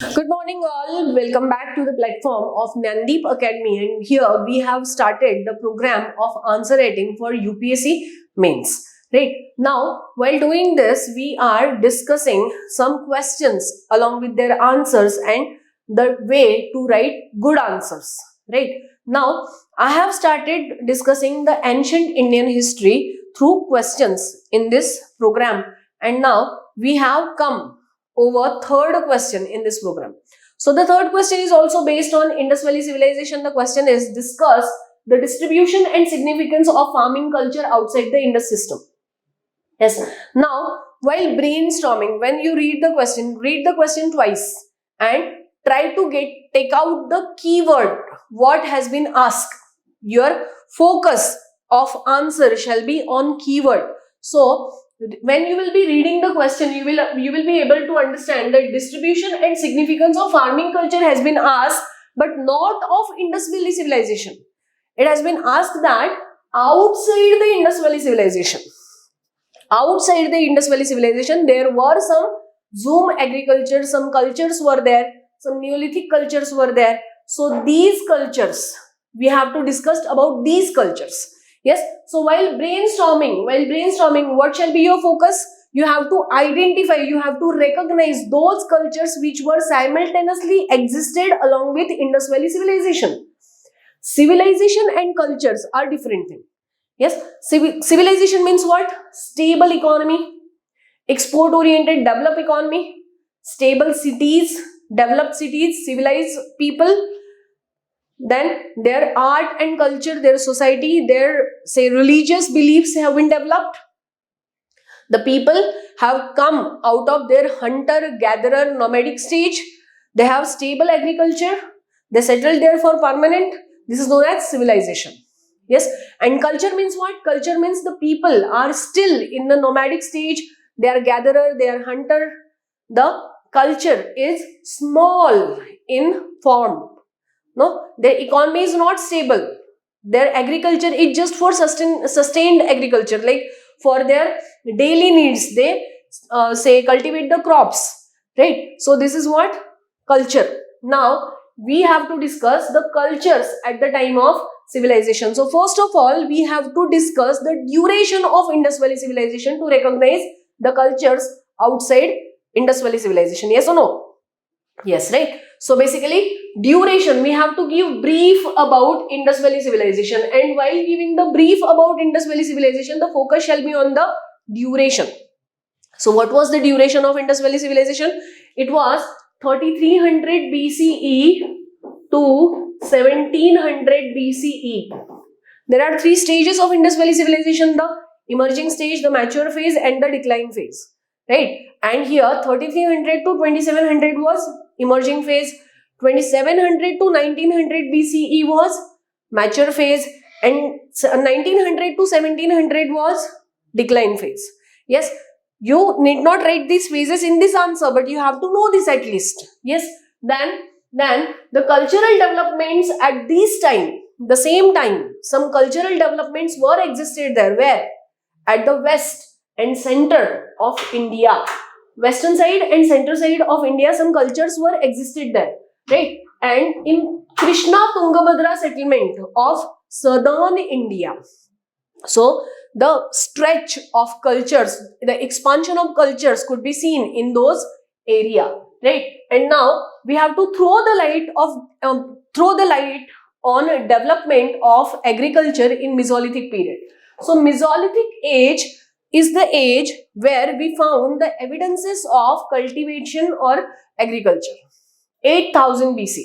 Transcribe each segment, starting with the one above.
Good morning all, welcome back to the platform of Jnanadeep Academy, and here we have started the program of answer writing for UPSC mains. Right, now while doing this we are discussing some questions along with their answers and the way to write good answers. Right, now I have started discussing the ancient Indian history through questions in this program, and now we have come over third question in this program. So the third question is also based on Indus Valley civilization. The question is, discuss the distribution and significance of farming culture outside the Indus system. Yes. Now, while brainstorming, when you read the question twice and try to take out the keyword what has been asked. Your focus of answer shall be on keyword. So when you will be reading the question, you will be able to understand that distribution and significance of farming culture has been asked, but not of Indus Valley civilization. It has been asked that outside the Indus Valley civilization. Outside the Indus Valley civilization, there were some Zoom agriculture, some cultures were there, some Neolithic cultures were there. So these cultures, we have to discuss about these cultures. Yes, so while brainstorming, what shall be your focus? You have to identify, you have to recognize those cultures which were simultaneously existed along with Indus Valley civilization. Civilization and cultures are different things. Yes, civilization means what? Stable economy, export oriented developed economy, stable cities, developed cities, civilized people. Then their art and culture, their society, their religious beliefs have been developed. The people have come out of their hunter-gatherer nomadic stage. They have stable agriculture. They settled there for permanent. This is known as civilization. Yes, and culture means what? Culture means the people are still in the nomadic stage. They are gatherer, they are hunter. The culture is small in form. No, their economy is not stable. Their agriculture is just for sustained agriculture, like for their daily needs. They cultivate the crops, right? So this is what? Culture. Now we have to discuss the cultures at the time of civilization. So first of all, we have to discuss the duration of Indus Valley civilization to recognize the cultures outside Indus Valley civilization. Yes or no? Yes, right? So basically, duration, we have to give brief about Indus Valley civilization, and while giving the brief about Indus Valley civilization, the focus shall be on the duration. So what was the duration of Indus Valley civilization? It was 3300 BCE to 1700 BCE. There are three stages of Indus Valley civilization: the emerging stage, the mature phase, and the decline phase. Right? And here 3300 to 2700 was emerging phase, 2700 to 1900 BCE was mature phase, and 1900 to 1700 was decline phase. Yes, you need not write these phases in this answer, but you have to know this at least. Yes, then the cultural developments at this time, the same time, some cultural developments were existed there. Where? At the west and center of India. Western side and center side of India, some cultures were existed there, right? And in Krishna Tungabhadra settlement of southern India. So the stretch of cultures, the expansion of cultures could be seen in those area, right? And now we have to throw the light on development of agriculture in Mesolithic period. So Mesolithic age is the age where we found the evidences of cultivation or agriculture. 8000 BC.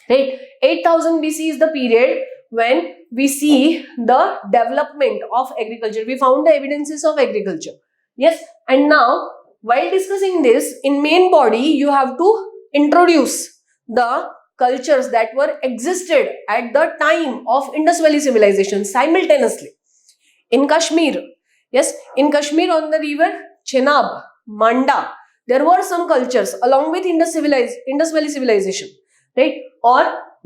Right? 8000 BC is the period when we see the development of agriculture. We found the evidences of agriculture. Yes, and now while discussing this, in main body, you have to introduce the cultures that were existed at the time of Indus Valley civilization simultaneously. In Kashmir, yes, in Kashmir on the river Chenab, Manda, there were some cultures along with Indus Valley civilization, right? Or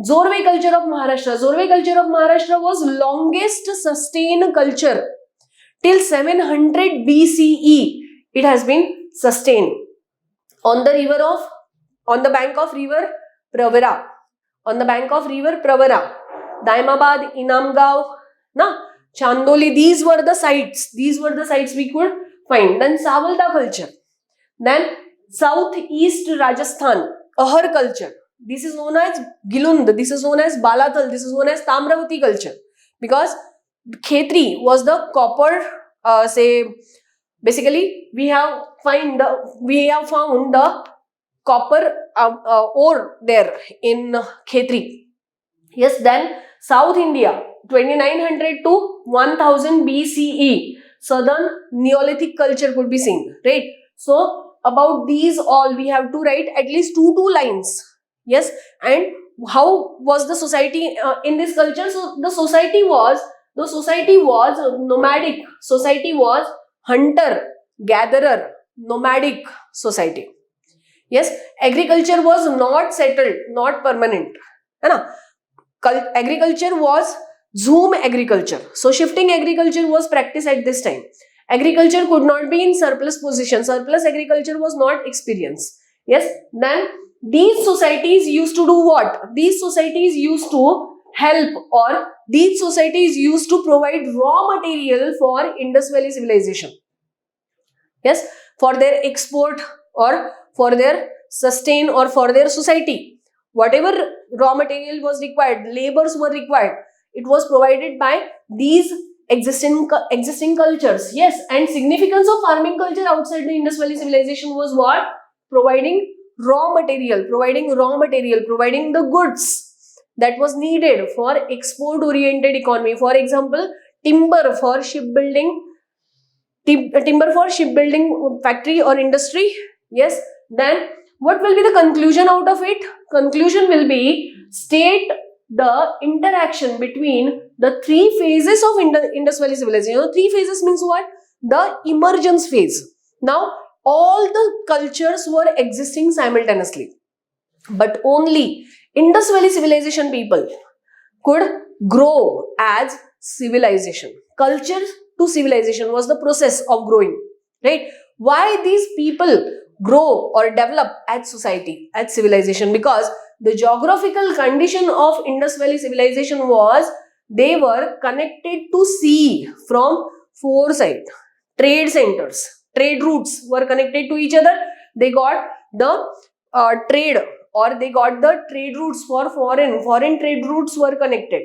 Zorwe culture of Maharashtra. Zorwe culture of Maharashtra was longest sustained culture till 700 BCE. It has been sustained on the river of on the bank of river Pravara. On the bank of river Pravara. Daimabad, Inamgaon, Chandoli, these were the sites. These were the sites we could find. Then Savalda culture. Then southeast Rajasthan, Ahar culture. This is known as Gilund. This is known as Balatal. This is known as Tamravati culture. Because Khetri was the copper, basically we have found the copper ore there in Khetri. Yes, then South India, 2900 to 1000 BCE, southern Neolithic culture could be seen, right? So, about these all, we have to write at least two lines. Yes, and how was the society in this culture? So, the society was nomadic. Society was hunter, gatherer, nomadic society. Yes, agriculture was not settled, not permanent. Agriculture was zoom agriculture. So shifting agriculture was practiced at this time. Agriculture could not be in surplus position. Surplus agriculture was not experienced. Yes, then these societies used to do what? These societies used to help, or these societies used to provide raw material for Indus Valley civilization. Yes, for their export or for their sustain or for their society. Whatever raw material was required, labors were required, it was provided by these existing cultures. Yes, and significance of farming culture outside the Indus Valley civilization was what? Providing raw material, providing the goods that was needed for export oriented economy. For example, timber for shipbuilding factory or industry. Yes, then what will be the conclusion out of it? Conclusion will be state the interaction between the three phases of Indus Valley civilization. Three phases means what? The emergence phase. Now, all the cultures were existing simultaneously, but only Indus Valley civilization people could grow as civilization. Culture to civilization was the process of growing, right? Why these people grow or develop as society, as civilization? Because the geographical condition of Indus Valley civilization was they were connected to sea from four sides. Trade centers, trade routes were connected to each other. They got the trade, or they got the trade routes for foreign trade routes were connected.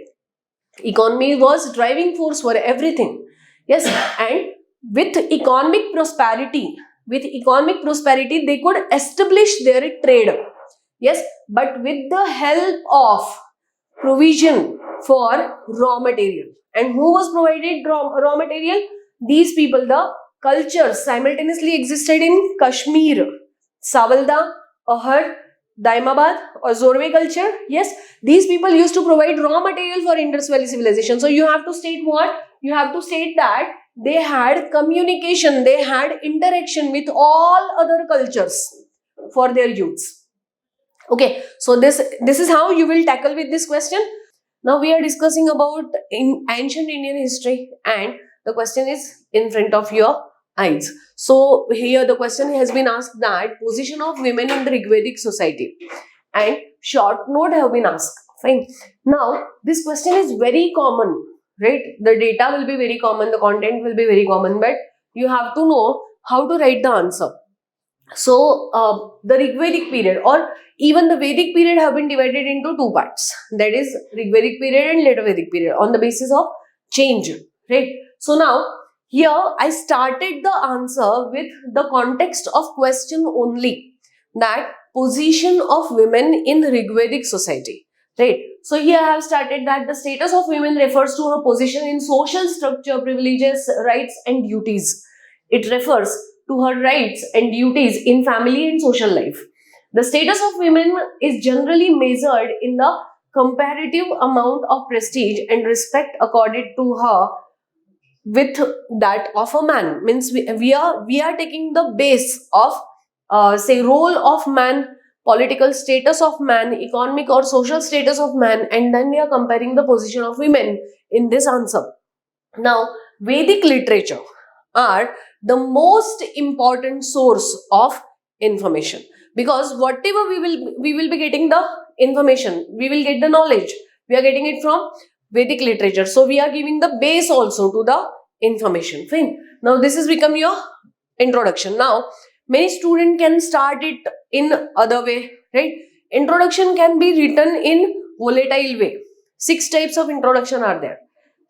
Economy was driving force for everything. Yes, and with economic prosperity, they could establish their trade. Yes, but with the help of provision for raw material. And who was provided raw material? These people, the cultures simultaneously existed in Kashmir, Savalda, Ahar, Daimabad or Zorwe culture. Yes, these people used to provide raw material for Indus Valley civilization. So you have to state what? You have to state that they had communication, they had interaction with all other cultures for their youths. Okay, so this is how you will tackle with this question. Now we are discussing about in ancient Indian history, and the question is in front of your eyes. So here the question has been asked that position of women in the Rigvedic society, and short note have been asked. Fine. Now this question is very common, right? The data will be very common, the content will be very common, but you have to know how to write the answer. So the Rigvedic period or even the Vedic period have been divided into two parts, that is Rigvedic period and later Vedic period, on the basis of change, right? So now here I started the answer with the context of question only, that position of women in Rigvedic society, right? So here I have started that the status of women refers to her position in social structure, privileges, rights and duties. It refers to her rights and duties in family and social life. The status of women is generally measured in the comparative amount of prestige and respect accorded to her with that of a man. Means we are taking the base of say role of man, political status of man, economic or social status of man, and then we are comparing the position of women in this answer. Now Vedic literature are the most important source of information. because whatever we will be getting the information, we will get the knowledge, we are getting it from Vedic literature, so we are giving the base also to the information. Fine. Now this has become your introduction. Now many students can start it in other way, right? Introduction can be written in volatile way. 6 types of introduction are there,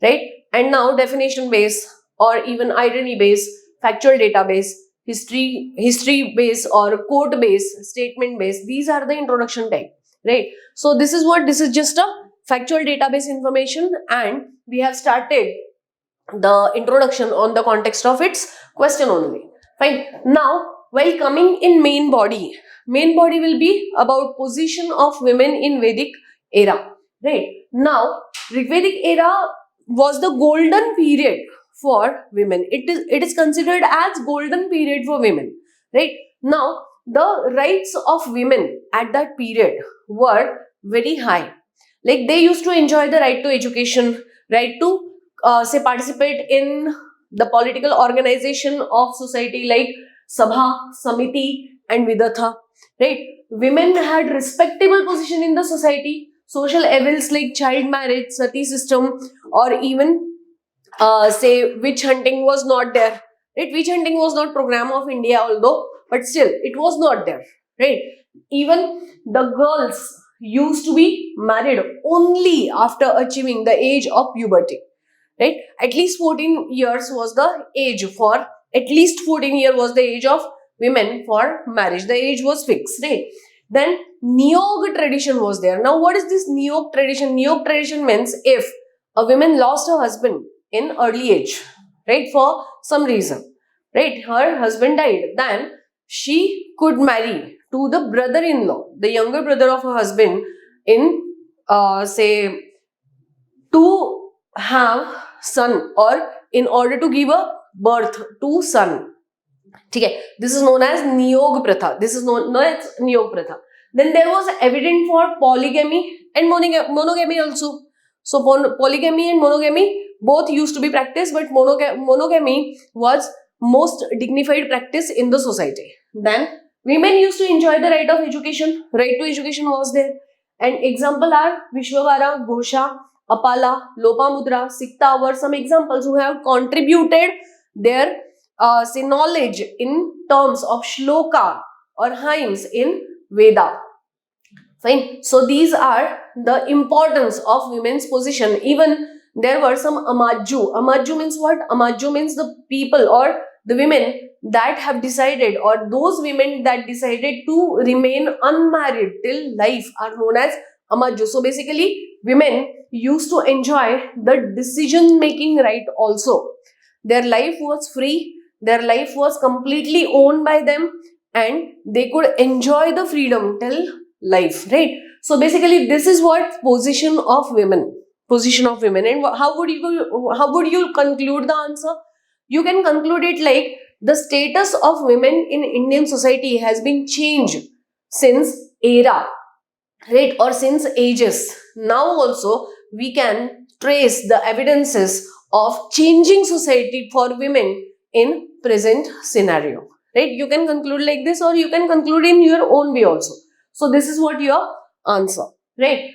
right? And now definition base, or even irony base, factual database, history base, or quote base, statement base. These are the introduction type, right? So this is just a factual database information, and we have started the introduction on the context of its question only. Fine. Now while coming in main body will be about position of women in Vedic era, right? Now Rigvedic era was the golden period for women. It is considered as golden period for women, right? Now the rights of women at that period were very high. Like they used to enjoy the right to education, right to say participate in the political organization of society like Sabha, Samiti and Vidatha, right? Women had respectable position in the society. Social evils like child marriage, sati system, or even say witch hunting was not there, right? Witch hunting was not program of India, although, but still it was not there, right? Even the girls used to be married only after achieving the age of puberty, right? At least 14 years was the age for, at least 14 years was the age of women for marriage. The age was fixed, right? Then Niyog tradition was there. Now what is this Niyog tradition? Niyog tradition means if a woman lost her husband in early age, right, for some reason, right, her husband died, then she could marry to the brother-in-law, the younger brother of her husband, in say to have son, or in order to give a birth to son. Okay, this is known as Niyog Pratha. This is known as Niyog Pratha. Then there was evidence for polygamy and monogamy also. So polygamy and monogamy both used to be practiced, but monogamy was most dignified practice in the society. Then women used to enjoy the right of education. Right to education was there. And example are Vishwavara, Ghosha, Apala, Lopamudra, Sikta were some examples who have contributed their say knowledge in terms of shloka or hymns in Veda. Fine. So these are the importance of women's position. Even there were some Amaju. Amaju means what? Amaju means the people or the women that have decided, or those women that decided to remain unmarried till life are known as Amaju. So basically women used to enjoy the decision making right also. Their life was free, their life was completely owned by them, and they could enjoy the freedom till life, right? So basically this is what position of women. And how would you conclude the answer? You can conclude it like the status of women in Indian society has been changed since era, right, or since ages. Now also we can trace the evidences of changing society for women in present scenario, right? You can conclude like this, or you can conclude in your own way also. So this is what your answer, right?